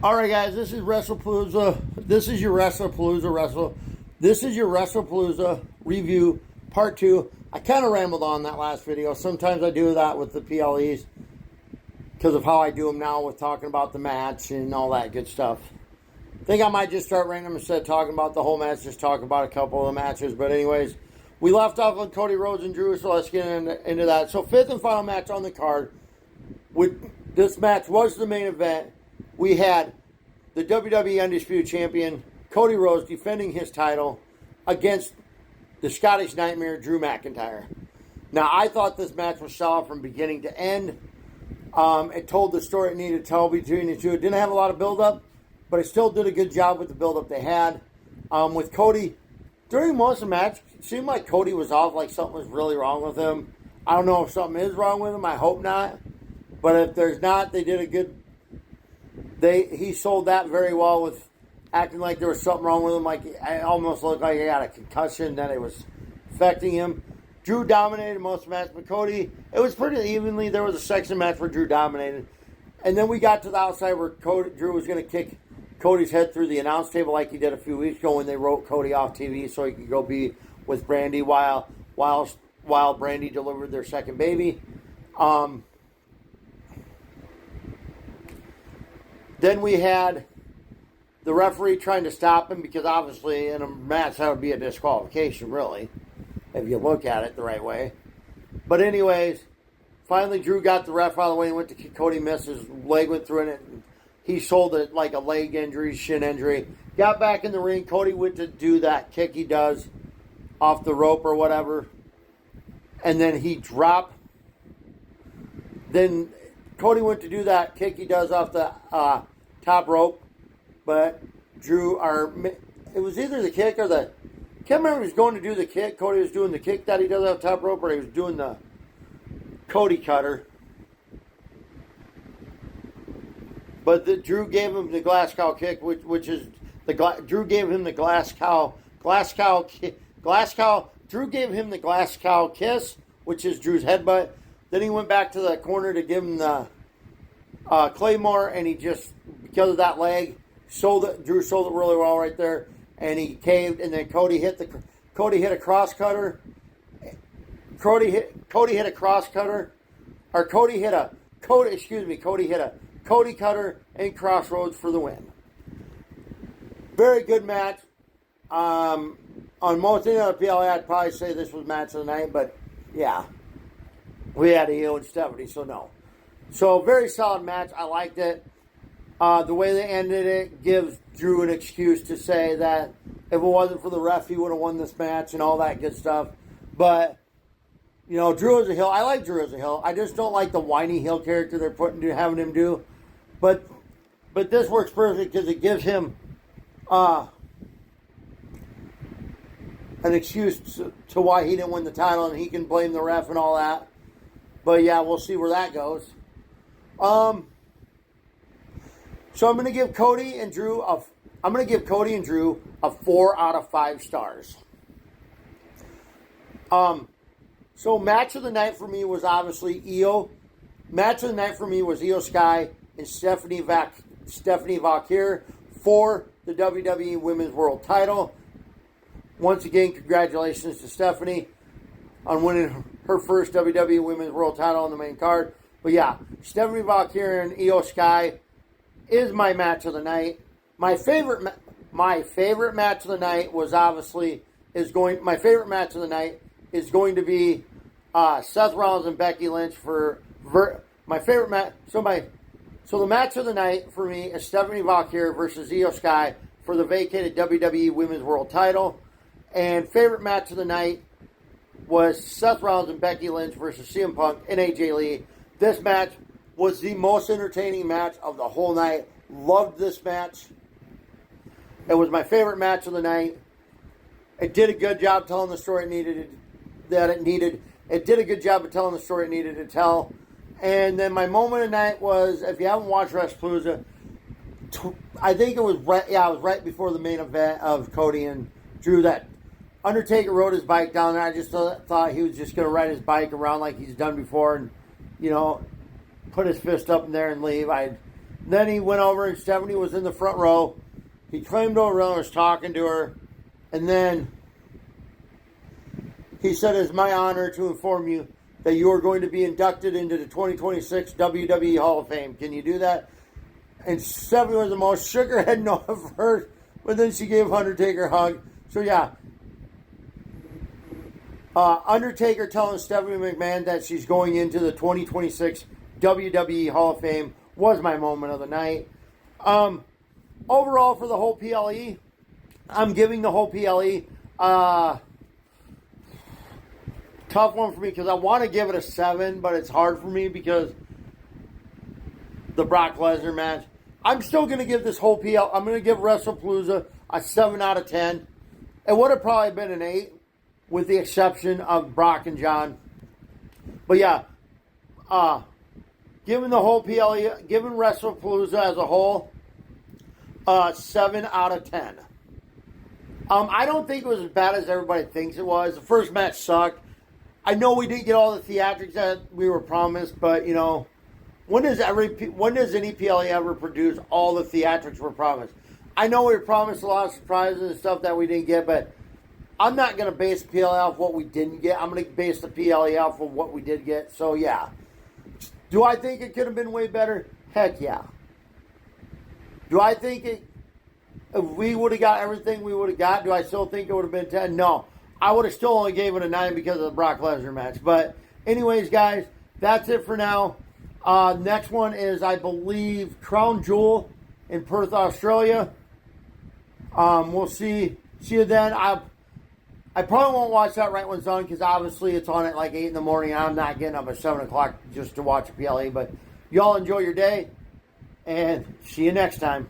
All right, guys, this is Wrestlepalooza. This is your Wrestlepalooza review part 2. I kind of rambled on that last video. Sometimes I do that with the PLEs because of how I do them now with talking about the match and all that good stuff. I think I might just start ranking them instead of talking about the whole match, just talk about a couple of the matches. But anyways, we left off with Cody Rhodes and Drew, so let's get into that. So fifth and final match on the card. This match was the main event. We had the WWE Undisputed Champion, Cody Rhodes, defending his title against the Scottish Nightmare, Drew McIntyre. Now, I thought this match was solid from beginning to end. It told the story it needed to tell between the two. It didn't have a lot of build-up, but it still did a good job with the build-up they had. With Cody, during most of the match, it seemed like Cody was off, like something was really wrong with him. I don't know if something is wrong with him. I hope not. But if there's not, they did a good... He sold that very well with acting like there was something wrong with him. Like, it almost looked like he had a concussion, that it was affecting him. Drew dominated most of the match, but Cody, it was pretty evenly. There was a section match where Drew dominated. And then we got to the outside where Drew was going to kick Cody's head through the announce table like he did a few weeks ago when they wrote Cody off TV so he could go be with Brandy while Brandy delivered their second baby. Then we had the referee trying to stop him because obviously in a match that would be a disqualification, really, if you look at it the right way. But anyways, finally Drew got the ref out of the way and went to kick. Cody missed. His leg went through it. And he sold it like a leg injury, shin injury. Got back in the ring. Cody went to do that kick he does off the rope or whatever. And then he dropped. Then Cody went to do that kick he does off the top rope, but it was either the kick or I can't remember if he was going to do the kick. Cody was doing the kick that he does off the top rope, or he was doing the Cody cutter. But Drew gave him the glass cow kick, which is Drew gave him the Drew gave him the glass cow kiss, which is Drew's headbutt. Then he went back to the corner to give him the Claymore, and he just, because of that leg, Drew sold it really well right there, and he caved, and then Cody hit a cross cutter. Cody hit a Cody cutter and crossroads for the win. Very good match. On most any other PLA, I'd probably say this was match of the night, but yeah, we had Io and Stephanie, so no. So, very solid match. I liked it. The way they ended it gives Drew an excuse to say that if it wasn't for the ref, he would have won this match and all that good stuff. But, you know, Drew as a heel, I like Drew as a heel. I just don't like the whiny heel character they're having him do. But this works perfect because it gives him an excuse to why he didn't win the title, and he can blame the ref and all that. But, yeah, we'll see where that goes. So I'm going to give Cody and Drew a 4 out of 5 stars. So match of the night for me was obviously Io. Match of the night for me was Io Sky and Stephanie Valkyrie for the WWE Women's World Title. Once again, congratulations to Stephanie on winning her first WWE Women's World Title on the main card. But yeah, Stephanie Valkyrie and Io Sky is my match of the night. My favorite match of the night is going to be Seth Rollins and Becky Lynch for my favorite match. So the match of the night for me is Stephanie Valkyrie versus Io Sky for the vacated WWE Women's World Title. And favorite match of the night was Seth Rollins and Becky Lynch versus CM Punk and AJ Lee. This match was the most entertaining match of the whole night. Loved this match. It was my favorite match of the night. It did a good job telling the story it needed. It did a good job of telling the story it needed to tell. And then my moment of the night was, if you haven't watched Wrestlepalooza, I think it was right before the main event of Cody and Drew that Undertaker rode his bike down there. I just thought he was just going to ride his bike around like he's done before and, you know, put his fist up in there and leave. Then he went over and Stephanie was in the front row. He claimed over and was talking to her. And then he said, "It's my honor to inform you that you are going to be inducted into the 2026 WWE Hall of Fame. Can you do that?" And Stephanie was the most shook her head no at first, but then she gave Undertaker a hug. So yeah, Undertaker telling Stephanie McMahon that she's going into the 2026 WWE Hall of Fame was my moment of the night. Overall, for the whole PLE, I'm giving the whole PLE tough one for me because I want to give it a 7, but it's hard for me because the Brock Lesnar match. I'm still going to give this whole I'm going to give Wrestlepalooza a 7 out of 10. It would have probably been an 8 with the exception of Brock and John. But yeah, giving the whole PLE, giving Wrestlepalooza as a whole, 7 out of 10. I don't think it was as bad as everybody thinks it was. The first match sucked. I know we didn't get all the theatrics that we were promised, but you know, when does any PLE ever produce all the theatrics we're promised? I know we were promised a lot of surprises and stuff that we didn't get, but I'm not going to base the PLE off what we didn't get. I'm going to base the PLE off of what we did get. So yeah, do I think it could have been way better? Heck yeah. Do I think if we would have got everything we would have got, do I still think it would have been 10? No. I would have still only gave it a 9 because of the Brock Lesnar match. But anyways, guys, that's it for now. Next one is, I believe, Crown Jewel in Perth, Australia. We'll see you then. I probably won't watch that right when it's on because obviously it's on at like 8 in the morning. I'm not getting up at 7 o'clock just to watch a PLE. But y'all enjoy your day and see you next time.